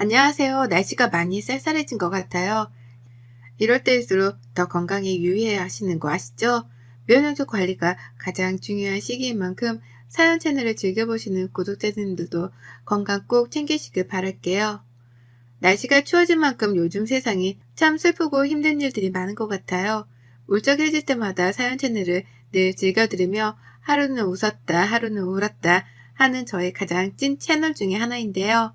안녕하세요. 날씨가 많이 쌀쌀해진 것 같아요. 이럴 때일수록 더 건강에 유의해야 하시는 거 아시죠? 면역력 관리가 가장 중요한 시기인 만큼 사연 채널을 즐겨보시는 구독자님들도 건강 꼭 챙기시길 바랄게요. 날씨가 추워진 만큼 요즘 세상이 참 슬프고 힘든 일들이 많은 것 같아요. 울적해질 때마다 사연 채널을 늘 즐겨 들으며 하루는 웃었다, 하루는 울었다 하는 저의 가장 찐 채널 중에 하나인데요.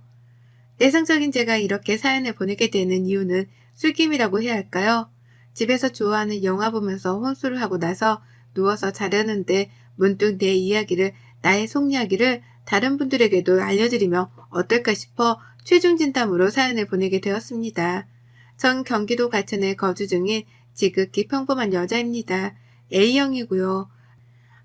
내성적인 제가 이렇게 사연을 보내게 되는 이유는 술김이라고 해야 할까요? 집에서 좋아하는 영화 보면서 혼술을 하고 나서 누워서 자려는데 문득 내 이야기를, 나의 속 이야기를 다른 분들에게도 알려드리면 어떨까 싶어 최종 진담으로 사연을 보내게 되었습니다. 전 경기도 과천에 거주 중인 지극히 평범한 여자입니다. A형이고요.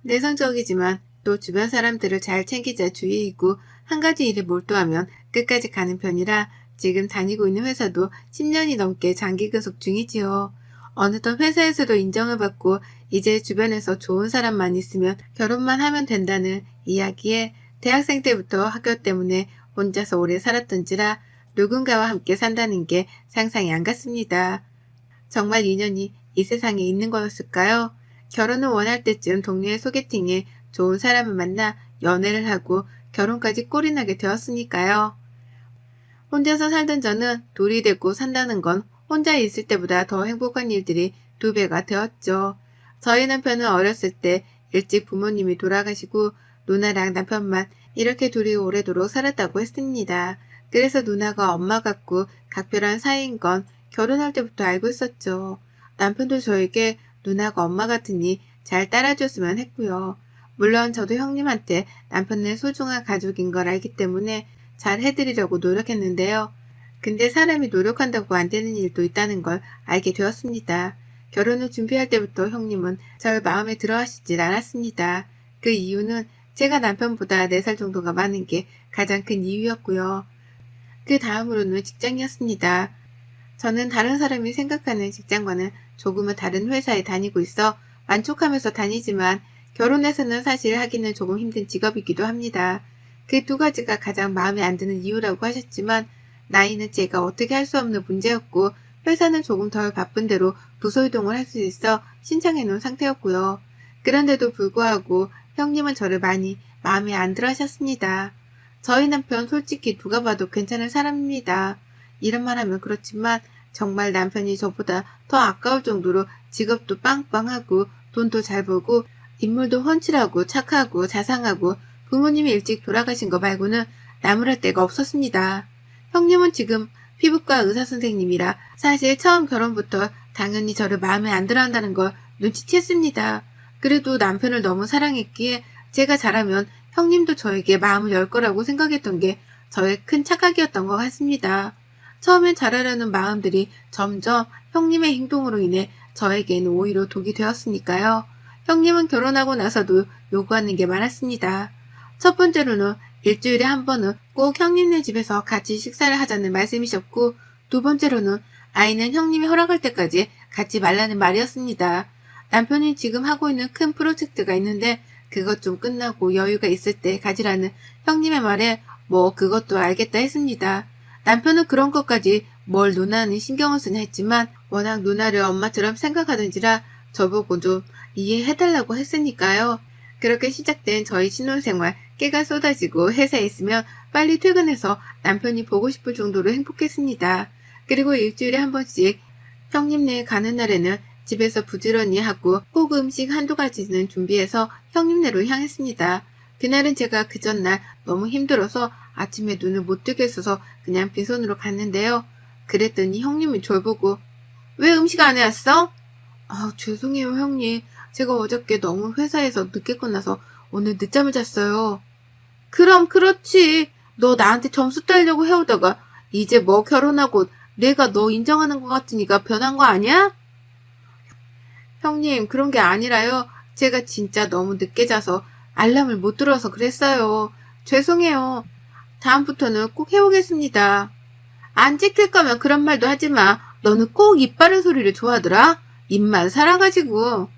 내성적이지만 또 주변 사람들을 잘 챙기자 주의이고 한 가지 일에 몰두하면 끝까지 가는 편이라 지금 다니고 있는 회사도 10년이 넘게 장기 근속 중이지요. 어느덧 회사에서도 인정을 받고 이제 주변에서 좋은 사람만 있으면 결혼만 하면 된다는 이야기에 대학생 때부터 학교 때문에 혼자서 오래 살았던지라 누군가와 함께 산다는 게 상상이 안 갔습니다. 정말 인연이 이 세상에 있는 거였을까요? 결혼을 원할 때쯤 동네의 소개팅에 좋은 사람을 만나 연애를 하고 결혼까지 꼴이 나게 되었으니까요. 혼자서 살던 저는 둘이 되고 산다는 건 혼자 있을 때보다 더 행복한 일들이 2배가 되었죠. 저희 남편은 어렸을 때 일찍 부모님이 돌아가시고 누나랑 남편만 이렇게 둘이 오래도록 살았다고 했습니다. 그래서 누나가 엄마 같고 각별한 사이인 건 결혼할 때부터 알고 있었죠. 남편도 저에게 누나가 엄마 같으니 잘 따라줬으면 했고요. 물론 저도 형님한테 남편은 소중한 가족인 걸 알기 때문에 잘 해드리려고 노력했는데요. 근데 사람이 노력한다고 안 되는 일도 있다는 걸 알게 되었습니다. 결혼을 준비할 때부터 형님은 절 마음에 들어 하시질 않았습니다. 그 이유는 제가 남편보다 4살 정도가 많은 게 가장 큰 이유였고요. 그 다음으로는 직장이었습니다. 저는 다른 사람이 생각하는 직장과는 조금은 다른 회사에 다니고 있어 만족하면서 다니지만 결혼해서는 사실 하기는 조금 힘든 직업이기도 합니다. 그 2가지가 가장 마음에 안 드는 이유라고 하셨지만 나이는 제가 어떻게 할 수 없는 문제였고 회사는 조금 덜 바쁜 대로 부서 이동을 할 수 있어 신청해 놓은 상태였고요. 그런데도 불구하고 형님은 저를 많이 마음에 안 들어 하셨습니다. 저희 남편 솔직히 누가 봐도 괜찮은 사람입니다. 이런 말 하면 그렇지만 정말 남편이 저보다 더 아까울 정도로 직업도 빵빵하고 돈도 잘 벌고 인물도 훤칠하고 착하고 자상하고 부모님이 일찍 돌아가신 거 말고는 나무랄 데가 없었습니다. 형님은 지금 피부과 의사선생님이라 사실 처음 결혼부터 당연히 저를 마음에 안 들어 한다는 걸 눈치챘습니다. 그래도 남편을 너무 사랑했기에 제가 잘하면 형님도 저에게 마음을 열 거라고 생각했던 게 저의 큰 착각이었던 것 같습니다. 처음엔 잘하려는 마음들이 점점 형님의 행동으로 인해 저에게는 오히려 독이 되었으니까요. 형님은 결혼하고 나서도 요구하는 게 많았습니다. 첫 번째로는 일주일에 한 번은 꼭 형님네 집에서 같이 식사를 하자는 말씀이셨고, 2번째로는 아이는 형님이 허락할 때까지 갖지 말라는 말이었습니다. 남편이 지금 하고 있는 큰 프로젝트가 있는데 그것 좀 끝나고 여유가 있을 때 가지라는 형님의 말에 뭐 그것도 알겠다 했습니다. 남편은 그런 것까지 뭘 누나는 신경을 쓰냐 했지만 워낙 누나를 엄마처럼 생각하던지라 저보고 좀 이해해달라고 했으니까요. 그렇게 시작된 저희 신혼생활 깨가 쏟아지고 회사에 있으면 빨리 퇴근해서 남편이 보고 싶을 정도로 행복했습니다. 그리고 일주일에 한 번씩 형님네 가는 날에는 집에서 부지런히 하고 꼭 음식 1-2가지는 준비해서 형님네로 향했습니다. 그날은 제가 그 전날 너무 힘들어서 아침에 눈을 못 뜨게 있어서 그냥 빈손으로 갔는데요. 그랬더니 형님이 절 보고 왜 음식 안 해왔어? 죄송해요 형님. 제가 어저께 너무 회사에서 늦게 끝나서 오늘 늦잠을 잤어요. 그럼 그렇지. 너 나한테 점수 따려고 해오다가 이제 뭐 결혼하고 내가 너 인정하는 것 같으니까 변한 거 아니야? 형님 그런 게 아니라요. 제가 진짜 너무 늦게 자서 알람을 못 들어서 그랬어요. 죄송해요. 다음부터는 꼭 해오겠습니다. 안 지킬 거면 그런 말도 하지 마. 너는 꼭 입 바른 소리를 좋아하더라. 입만 살아가지고.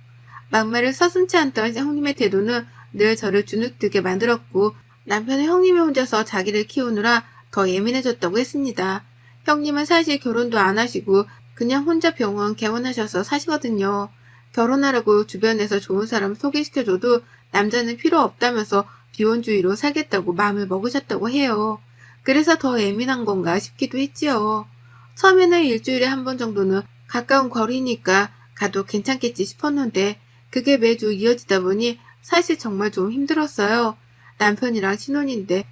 막말을 서슴지 않던 형님의 태도는 늘 저를 주눅들게 만들었고 남편은 형님이 혼자서 자기를 키우느라 더 예민해졌다고 했습니다. 형님은 사실 결혼도 안 하시고 그냥 혼자 병원 개원하셔서 사시거든요. 결혼하라고 주변에서 좋은 사람 소개시켜줘도 남자는 필요 없다면서 비혼주의로 살겠다고 마음을 먹으셨다고 해요. 그래서 더 예민한 건가 싶기도 했지요. 처음에는 일주일에 한 번 정도는 가까운 거리니까 가도 괜찮겠지 싶었는데 그게 매주 이어지다 보니 사실 정말 좀 힘들었어요. 남편이랑 신혼인데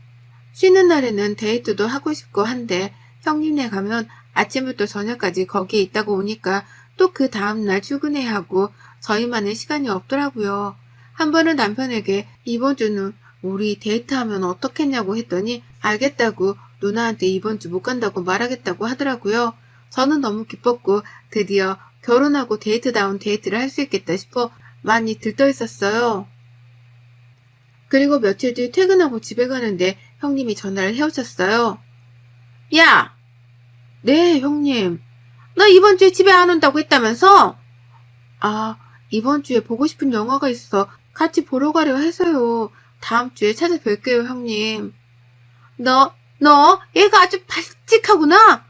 쉬는 날에는 데이트도 하고 싶고 한데 형님네 가면 아침부터 저녁까지 거기에 있다고 오니까 또 그 다음날 출근해야 하고 저희만의 시간이 없더라고요. 한 번은 남편에게 이번 주는 우리 데이트하면 어떻겠냐고 했더니 알겠다고 누나한테 이번 주 못 간다고 말하겠다고 하더라고요. 저는 너무 기뻤고 드디어 결혼하고 데이트다운 데이트를 할 수 있겠다 싶어 많이 들떠 있었어요. 그리고 며칠 뒤 퇴근하고 집에 가는데 형님이 전화를 해오셨어요. 야! 네, 형님. 너 이번 주에 집에 안 온다고 했다면서? 아, 이번 주에 보고 싶은 영화가 있어 같이 보러 가려 해서요. 다음 주에 찾아뵐게요, 형님. 너, 얘가 아주 발칙하구나.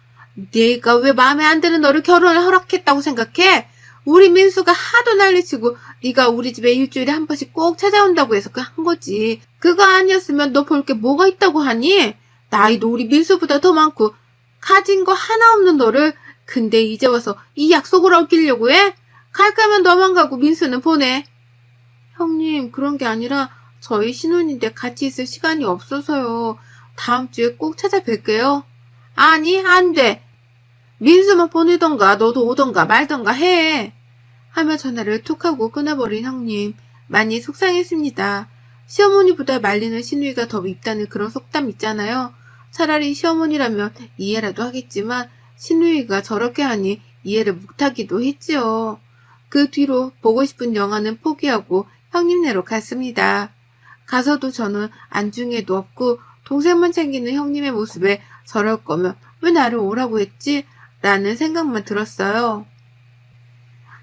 내가 왜 마음에 안 드는 너를 결혼을 허락했다고 생각해? 우리 민수가 하도 난리치고 네가 우리 집에 일주일에 한 번씩 꼭 찾아온다고 해서 한 거지. 그거 아니었으면 너 볼 게 뭐가 있다고 하니? 나이도 우리 민수보다 더 많고 가진 거 하나 없는 너를 근데 이제 와서 이 약속을 어기려고 해? 갈 거면 너만 가고 민수는 보내. 형님, 그런 게 아니라 저희 신혼인데 같이 있을 시간이 없어서요. 다음 주에 꼭 찾아뵐게요. 아니, 안 돼. 민수만 보내던가 너도 오던가 말던가 해. 하며 전화를 툭 하고 끊어버린 형님. 많이 속상했습니다. 시어머니보다 말리는 시누이가 더 밉다는 그런 속담 있잖아요. 차라리 시어머니라면 이해라도 하겠지만 시누이가 저렇게 하니 이해를 못하기도 했지요. 그 뒤로 보고 싶은 영화는 포기하고 형님네로 갔습니다. 가서도 저는 안중에도 없고 동생만 챙기는 형님의 모습에 저럴 거면 왜 나를 오라고 했지? 라는 생각만 들었어요.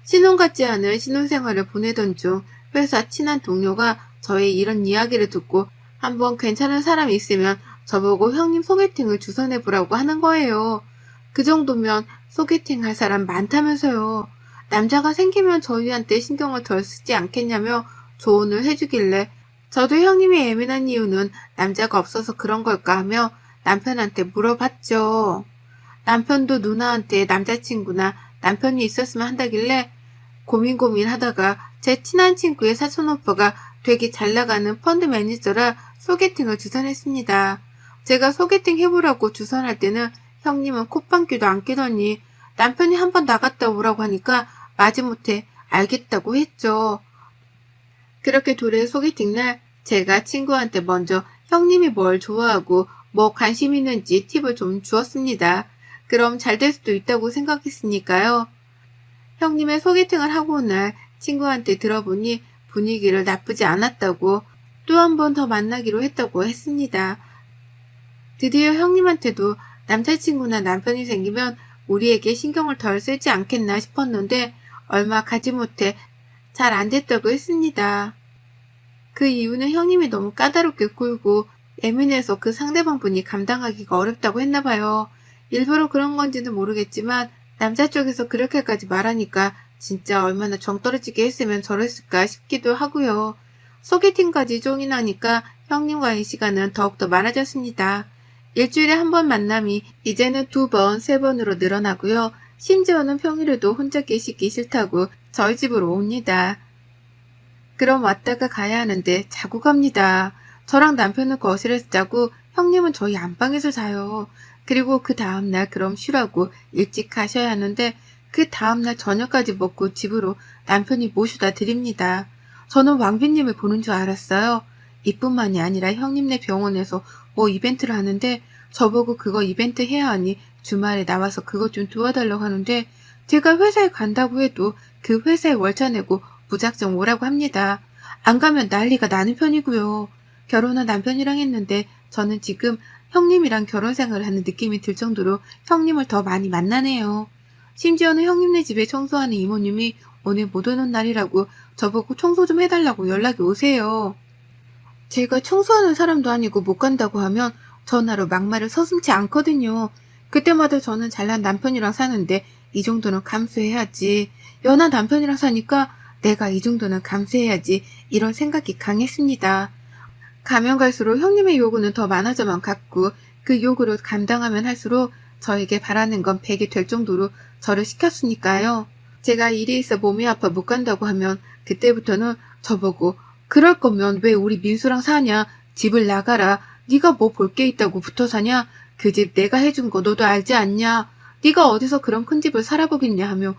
신혼 같지 않은 신혼생활을 보내던 중 회사 친한 동료가 저의 이런 이야기를 듣고 한번 괜찮은 사람이 있으면 저보고 형님 소개팅을 주선해보라고 하는 거예요. 그 정도면 소개팅 할 사람 많다면서요. 남자가 생기면 저희한테 신경을 덜 쓰지 않겠냐며 조언을 해주길래 저도 형님이 예민한 이유는 남자가 없어서 그런 걸까 하며 남편한테 물어봤죠. 남편도 누나한테 남자친구나 남편이 있었으면 한다길래 고민하다가 제 친한 친구의 사촌오빠가 되게 잘나가는 펀드 매니저라 소개팅을 주선했습니다. 제가 소개팅 해보라고 주선할 때는 형님은 콧방귀도 안 끼더니 남편이 한번 나갔다 오라고 하니까 마지못해 알겠다고 했죠. 그렇게 둘의 소개팅 날 제가 친구한테 먼저 형님이 뭘 좋아하고 뭐 관심 있는지 팁을 좀 주었습니다. 그럼 잘 될 수도 있다고 생각했으니까요. 형님의 소개팅을 하고 온 날 친구한테 들어보니 분위기를 나쁘지 않았다고 또 한 번 더 만나기로 했다고 했습니다. 드디어 형님한테도 남자친구나 남편이 생기면 우리에게 신경을 덜 쓰지 않겠나 싶었는데 얼마 가지 못해 잘 안 됐다고 했습니다. 그 이유는 형님이 너무 까다롭게 굴고 예민해서 그 상대방 분이 감당하기가 어렵다고 했나 봐요. 일부러 그런 건지는 모르겠지만 남자 쪽에서 그렇게까지 말하니까 진짜 얼마나 정 떨어지게 했으면 저랬을까 싶기도 하고요. 소개팅까지 종이 나니까 형님과의 시간은 더욱더 많아졌습니다. 일주일에 한 번 만남이 이제는 2번, 3번으로 늘어나고요. 심지어는 평일에도 혼자 계시기 싫다고 저희 집으로 옵니다. 그럼 왔다가 가야 하는데 자고 갑니다. 저랑 남편은 거실에서 자고 형님은 저희 안방에서 자요. 그리고 그 다음날 그럼 쉬라고 일찍 가셔야 하는데 그 다음날 저녁까지 먹고 집으로 남편이 모셔다 드립니다. 저는 왕비님을 보는 줄 알았어요. 이뿐만이 아니라 형님네 병원에서 뭐 이벤트를 하는데 저보고 그거 이벤트 해야 하니 주말에 나와서 그것 좀 도와달라고 하는데 제가 회사에 간다고 해도 그 회사에 월차 내고 무작정 오라고 합니다. 안 가면 난리가 나는 편이고요. 결혼한 남편이랑 했는데 저는 지금 형님이랑 결혼 생활을 하는 느낌이 들 정도로 형님을 더 많이 만나네요. 심지어는 형님네 집에 청소하는 이모님이 오늘 못 오는 날이라고 저보고 청소 좀 해달라고 연락이 오세요. 제가 청소하는 사람도 아니고 못 간다고 하면 전화로 막말을 서슴지 않거든요. 그때마다 저는 잘난 남편이랑 사는데 이 정도는 감수해야지. 연하 남편이랑 사니까 내가 이 정도는 감수해야지. 이런 생각이 강했습니다. 가면 갈수록 형님의 요구는 더 많아져만 갔고 그 요구를 감당하면 할수록 저에게 바라는 건 100이 될 정도로 저를 시켰으니까요. 제가 일이 있어 몸이 아파 못 간다고 하면 그때부터는 저보고 그럴 거면 왜 우리 민수랑 사냐? 집을 나가라. 네가 뭐 볼 게 있다고 붙어 사냐? 그 집 내가 해준 거 너도 알지 않냐? 네가 어디서 그런 큰 집을 살아보겠냐 하며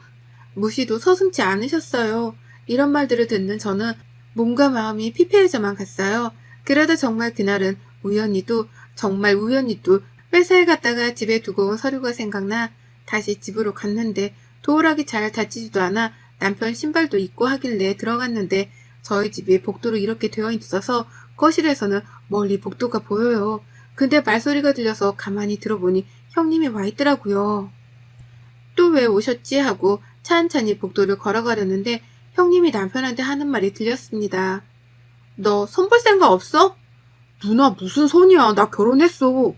무시도 서슴지 않으셨어요. 이런 말들을 듣는 저는 몸과 마음이 피폐해져만 갔어요. 그러다 정말 그날은 정말 우연히도 회사에 갔다가 집에 두고 온 서류가 생각나 다시 집으로 갔는데 도어락이 잘 닫히지도 않아 남편 신발도 입고 하길래 들어갔는데 저희 집이 복도로 이렇게 되어 있어서 거실에서는 멀리 복도가 보여요. 근데 말소리가 들려서 가만히 들어보니 형님이 와 있더라고요. 또 왜 오셨지 하고 찬찬히 복도를 걸어가려는데 형님이 남편한테 하는 말이 들렸습니다. 너 손 볼 생각 없어? 누나 무슨 손이야. 나 결혼했어.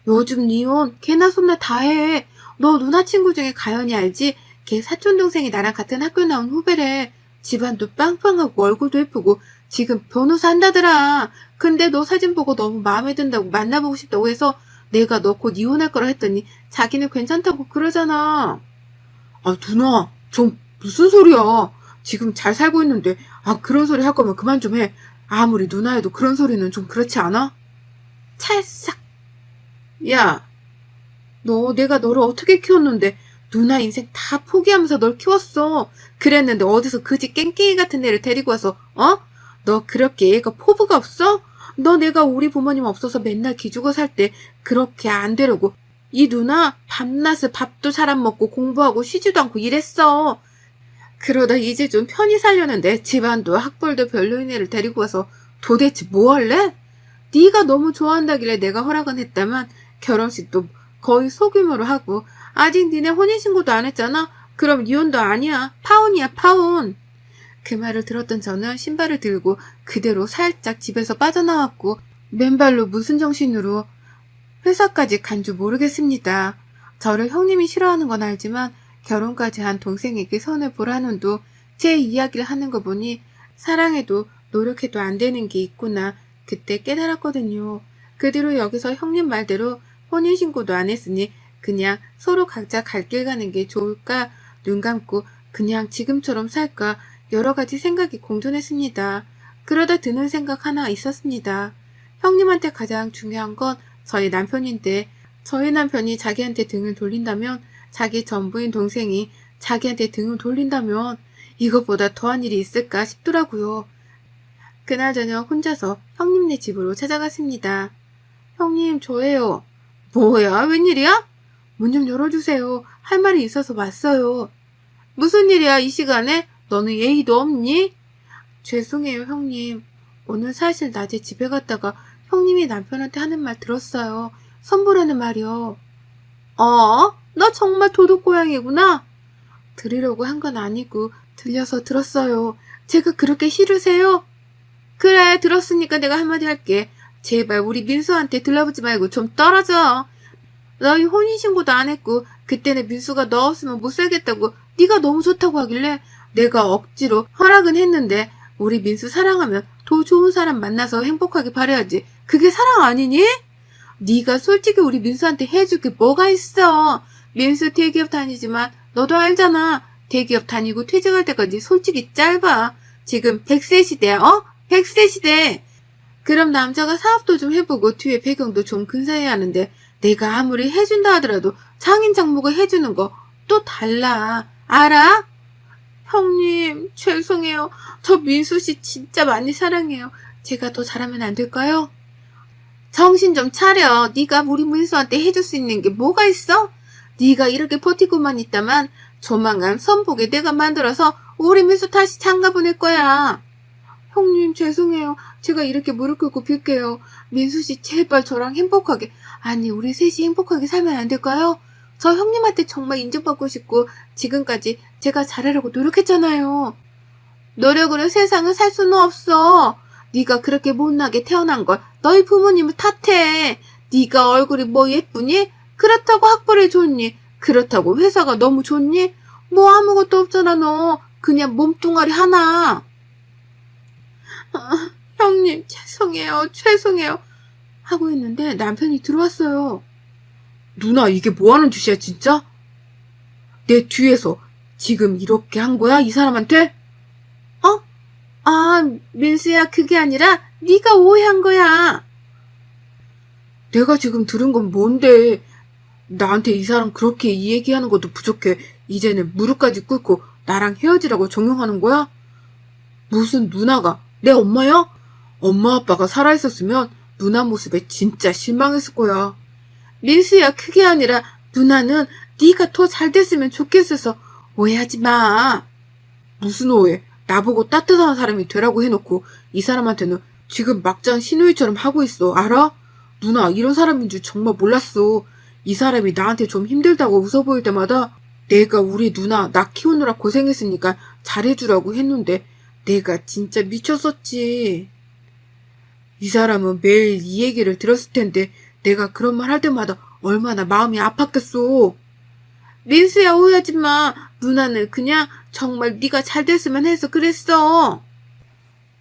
요즘 니 혼 걔나 손나 다 해. 너 누나 친구 중에 가연이 알지? 걔 사촌동생이 나랑 같은 학교 나온 후배래. 집안도 빵빵하고 얼굴도 예쁘고 지금 변호사 한다더라. 근데 너 사진 보고 너무 마음에 든다고 만나보고 싶다고 해서 내가 너 곧 이혼할 거라 했더니 자기는 괜찮다고 그러잖아. 아 누나 좀 무슨 소리야. 지금 잘 살고 있는데 그런 소리 할 거면 그만 좀 해. 아무리 누나여도 그런 소리는 좀 그렇지 않아? 찰싹. 야, 너 내가 너를 어떻게 키웠는데 누나 인생 다 포기하면서 널 키웠어. 그랬는데 어디서 그지 깽깽이 같은 애를 데리고 와서 너 그렇게 애가 포부가 없어? 너 내가 우리 부모님 없어서 맨날 기죽어 살 때 그렇게 안 되려고 이 누나 밤낮을 밥도 잘 안 먹고 공부하고 쉬지도 않고 이랬어. 그러다 이제 좀 편히 살려는데 집안도 학벌도 별로인 애를 데리고 와서 도대체 뭐 할래? 네가 너무 좋아한다길래 내가 허락은 했다만 결혼식도 거의 소규모로 하고 아직 니네 혼인신고도 안 했잖아? 그럼 이혼도 아니야. 파혼이야 파혼. 그 말을 들었던 저는 신발을 들고 그대로 살짝 집에서 빠져나왔고 맨발로 무슨 정신으로 회사까지 간 줄 모르겠습니다. 저를 형님이 싫어하는 건 알지만 결혼까지 한 동생에게 손을 보라는도 제 이야기를 하는 거 보니 사랑해도 노력해도 안 되는 게 있구나 그때 깨달았거든요. 그 뒤로 여기서 형님 말대로 혼인신고도 안 했으니 그냥 서로 각자 갈 길 가는 게 좋을까 눈 감고 그냥 지금처럼 살까 여러 가지 생각이 공존했습니다. 그러다 드는 생각 하나 있었습니다. 형님한테 가장 중요한 건 저희 남편인데 저희 남편이 자기한테 등을 돌린다면 자기 전부인 동생이 자기한테 등을 돌린다면 이것보다 더한 일이 있을까 싶더라고요. 그날 저녁 혼자서 형님네 집으로 찾아갔습니다. 형님 저예요. 뭐야 웬일이야? 문 좀 열어주세요. 할 말이 있어서 왔어요. 무슨 일이야 이 시간에? 너는 예의도 없니? 죄송해요 형님. 오늘 사실 낮에 집에 갔다가 형님이 남편한테 하는 말 들었어요. 선보라는 말이요. 너 정말 도둑고양이구나. 들으려고 한 건 아니고 들려서 들었어요. 제가 그렇게 싫으세요? 그래 들었으니까 내가 한마디 할게. 제발 우리 민수한테 들러붙지 말고 좀 떨어져. 너희 혼인신고도 안 했고 그때는 민수가 너 없으면 못 살겠다고 네가 너무 좋다고 하길래 내가 억지로 허락은 했는데 우리 민수 사랑하면 더 좋은 사람 만나서 행복하게 바라야지. 그게 사랑 아니니? 네가 솔직히 우리 민수한테 해줄 게 뭐가 있어. 민수 대기업 다니지만 너도 알잖아. 대기업 다니고 퇴직할 때까지 솔직히 짧아. 지금 100세 시대야 100세 시대. 그럼 남자가 사업도 좀 해보고 뒤에 배경도 좀 근사해야 하는데 내가 아무리 해준다 하더라도 장인 장모가 해주는 거 또 달라. 알아? 형님 죄송해요. 저 민수씨 진짜 많이 사랑해요. 제가 더 잘하면 안 될까요? 정신 좀 차려. 네가 우리 민수한테 해줄 수 있는 게 뭐가 있어? 네가 이렇게 버티고만 있다만 조만간 선보게 내가 만들어서 우리 민수 다시 장가 보낼 거야. 형님 죄송해요. 제가 이렇게 무릎 꿇고 빌게요. 민수씨 제발 저랑 행복하게 아니 우리 셋이 행복하게 살면 안 될까요? 저 형님한테 정말 인정받고 싶고 지금까지 제가 잘하려고 노력했잖아요. 노력으로 세상을 살 수는 없어. 네가 그렇게 못나게 태어난 걸 너희 부모님을 탓해. 네가 얼굴이 뭐 예쁘니? 그렇다고 학벌이 좋니? 그렇다고 회사가 너무 좋니? 뭐 아무것도 없잖아 너. 그냥 몸뚱아리 하나. 형님 죄송해요 하고 있는데 남편이 들어왔어요. 누나 이게 뭐하는 짓이야 진짜? 내 뒤에서 지금 이렇게 한 거야 이 사람한테? 어? 아 민수야 그게 아니라 네가 오해한 거야. 내가 지금 들은 건 뭔데? 나한테 이 사람 그렇게 이 얘기하는 것도 부족해. 이제는 무릎까지 꿇고 나랑 헤어지라고 종용하는 거야? 무슨 누나가 내 엄마야? 엄마 아빠가 살아있었으면 누나 모습에 진짜 실망했을 거야. 민수야 그게 아니라 누나는 네가 더 잘 됐으면 좋겠어서 오해하지 마. 무슨 오해? 나보고 따뜻한 사람이 되라고 해놓고 이 사람한테는 지금 막장 신우이처럼 하고 있어. 알아? 누나 이런 사람인 줄 정말 몰랐어. 이 사람이 나한테 좀 힘들다고 웃어 보일 때마다 내가 우리 누나 나 키우느라 고생했으니까 잘해주라고 했는데 내가 진짜 미쳤었지. 이 사람은 매일 이 얘기를 들었을 텐데 내가 그런 말 할 때마다 얼마나 마음이 아팠겠어. 민수야 오해하지 마. 누나는 그냥 정말 네가 잘 됐으면 해서 그랬어.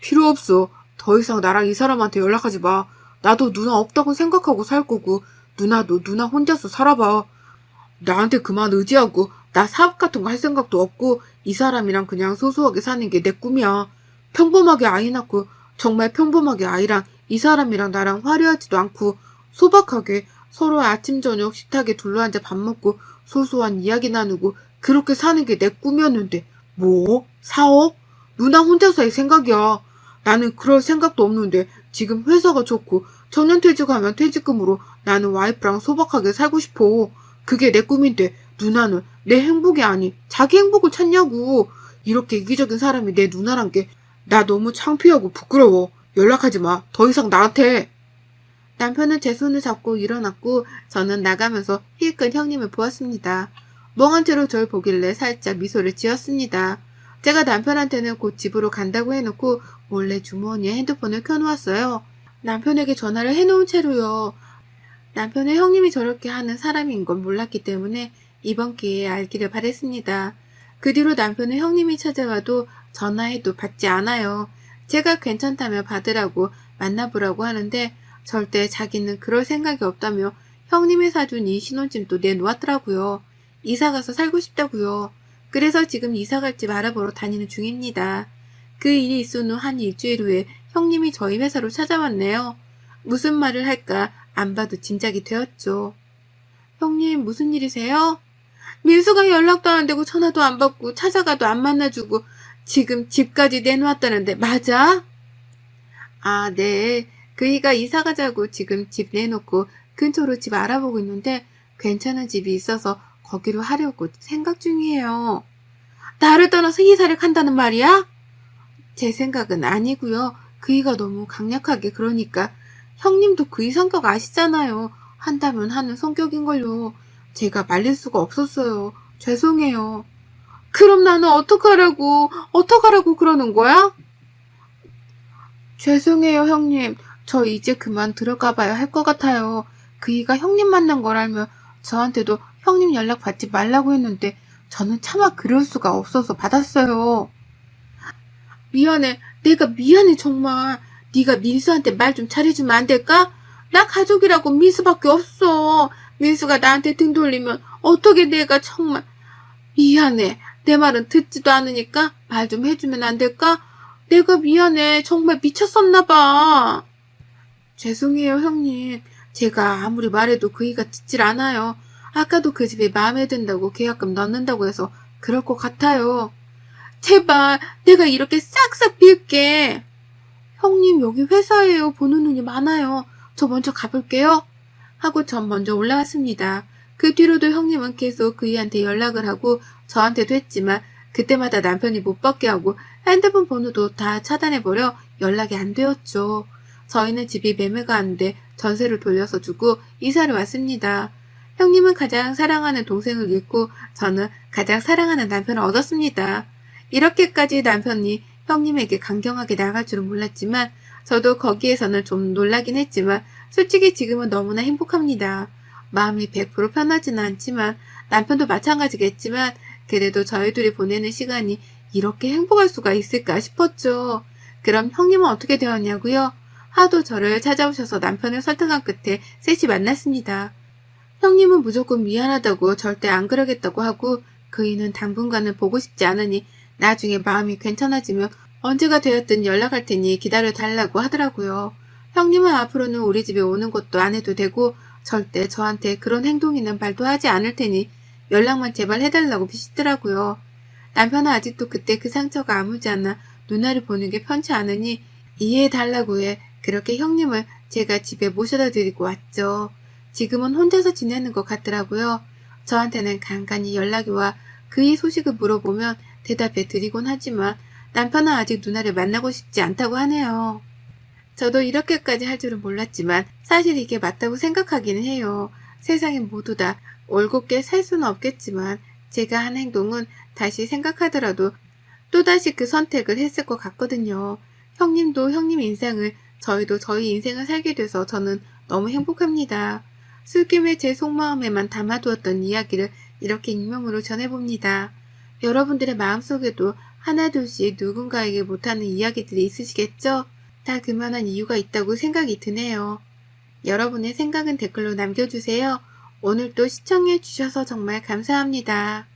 필요 없어. 더 이상 나랑 이 사람한테 연락하지 마. 나도 누나 없다고 생각하고 살 거고 누나도 누나 혼자서 살아봐. 나한테 그만 의지하고 나 사업 같은 거 할 생각도 없고 이 사람이랑 그냥 소소하게 사는 게 내 꿈이야. 평범하게 아이 낳고 정말 평범하게 아이랑 이 사람이랑 나랑 화려하지도 않고 소박하게 서로의 아침 저녁 식탁에 둘러앉아 밥 먹고 소소한 이야기 나누고 그렇게 사는 게 내 꿈이었는데 뭐? 사업? 누나 혼자서 할 생각이야. 나는 그럴 생각도 없는데 지금 회사가 좋고 정년퇴직하면 퇴직금으로 나는 와이프랑 소박하게 살고 싶어. 그게 내 꿈인데 누나는 내 행복이 아니 자기 행복을 찾냐고. 이렇게 이기적인 사람이 내 누나란 게 나 너무 창피하고 부끄러워. 연락하지 마. 더 이상 나한테. 남편은 제 손을 잡고 일어났고 저는 나가면서 힐끗 형님을 보았습니다. 멍한 채로 절 보길래 살짝 미소를 지었습니다. 제가 남편한테는 곧 집으로 간다고 해놓고 몰래 주머니에 핸드폰을 켜놓았어요. 남편에게 전화를 해놓은 채로요. 남편은 형님이 저렇게 하는 사람인 건 몰랐기 때문에 이번 기회에 알기를 바랬습니다. 그 뒤로 남편은 형님이 찾아와도 전화해도 받지 않아요. 제가 괜찮다며 받으라고 만나보라고 하는데 절대 자기는 그럴 생각이 없다며 형님이 사준 이 신혼집도 내놓았더라고요. 이사가서 살고 싶다고요. 그래서 지금 이사갈 집 알아보러 다니는 중입니다. 그 일이 있은 후 한 일주일 후에 형님이 저희 회사로 찾아왔네요. 무슨 말을 할까 안 봐도 짐작이 되었죠. 형님 무슨 일이세요? 민수가 연락도 안 되고 전화도 안 받고 찾아가도 안 만나주고 지금 집까지 내놓았다는데 맞아? 아, 네. 그이가 이사 가자고 지금 집 내놓고 근처로 집 알아보고 있는데 괜찮은 집이 있어서 거기로 하려고 생각 중이에요. 나를 떠나서 이사를 간다는 말이야? 제 생각은 아니고요. 그이가 너무 강력하게 그러니까 형님도 그이 성격 아시잖아요. 한다면 하는 성격인걸요. 제가 말릴 수가 없었어요. 죄송해요. 그럼 나는 어떡하라고 그러는 거야? 죄송해요, 형님. 저 이제 그만 들어가 봐야 할 것 같아요. 그이가 형님 만난 걸 알면 저한테도 형님 연락 받지 말라고 했는데 저는 차마 그럴 수가 없어서 받았어요. 미안해. 내가 미안해 정말. 네가 민수한테 말 좀 잘해주면 안 될까? 나 가족이라고 민수밖에 없어. 민수가 나한테 등 돌리면 어떻게 내가 정말 미안해. 내 말은 듣지도 않으니까 말 좀 해주면 안 될까? 내가 미안해. 정말 미쳤었나 봐. 죄송해요 형님. 제가 아무리 말해도 그이가 듣질 않아요. 아까도 그 집이 마음에 든다고 계약금 넣는다고 해서 그럴 것 같아요. 제발 내가 이렇게 싹싹 빌게. 형님 여기 회사예요. 보는 눈이 많아요. 저 먼저 가볼게요. 하고 전 먼저 올라왔습니다. 그 뒤로도 형님은 계속 그이한테 연락을 하고 저한테도 했지만 그때마다 남편이 못 받게 하고 핸드폰 번호도 다 차단해버려 연락이 안 되었죠. 저희는 집이 매매가 안 돼 전세를 돌려서 주고 이사를 왔습니다. 형님은 가장 사랑하는 동생을 잃고 저는 가장 사랑하는 남편을 얻었습니다. 이렇게까지 남편이 형님에게 강경하게 나갈 줄은 몰랐지만 저도 거기에서는 좀 놀라긴 했지만 솔직히 지금은 너무나 행복합니다. 마음이 100% 편하지는 않지만 남편도 마찬가지겠지만 그래도 저희 둘이 보내는 시간이 이렇게 행복할 수가 있을까 싶었죠. 그럼 형님은 어떻게 되었냐고요? 하도 저를 찾아오셔서 남편을 설득한 끝에 셋이 만났습니다. 형님은 무조건 미안하다고 절대 안 그러겠다고 하고 그이는 당분간은 보고 싶지 않으니 나중에 마음이 괜찮아지면 언제가 되었든 연락할 테니 기다려 달라고 하더라고요. 형님은 앞으로는 우리 집에 오는 것도 안 해도 되고 절대 저한테 그런 행동이나 말도 하지 않을 테니 연락만 제발 해달라고 비시더라고요. 남편은 아직도 그때 그 상처가 아물지 않아 누나를 보는 게 편치 않으니 이해해달라고 해 그렇게 형님을 제가 집에 모셔다 드리고 왔죠. 지금은 혼자서 지내는 것 같더라고요. 저한테는 간간히 연락이 와 그의 소식을 물어보면 대답해 드리곤 하지만 남편은 아직 누나를 만나고 싶지 않다고 하네요. 저도 이렇게까지 할 줄은 몰랐지만 사실 이게 맞다고 생각하기는 해요. 세상에 모두 다 올곧게 살 수는 없겠지만 제가 한 행동은 다시 생각하더라도 또다시 그 선택을 했을 것 같거든요. 형님도 형님 인생을, 저희도 저희 인생을 살게 돼서 저는 너무 행복합니다. 술김에 제 속마음에만 담아두었던 이야기를 이렇게 익명으로 전해봅니다. 여러분들의 마음속에도 하나둘씩 누군가에게 못하는 이야기들이 있으시겠죠? 다 그만한 이유가 있다고 생각이 드네요. 여러분의 생각은 댓글로 남겨주세요. 오늘도 시청해주셔서 정말 감사합니다.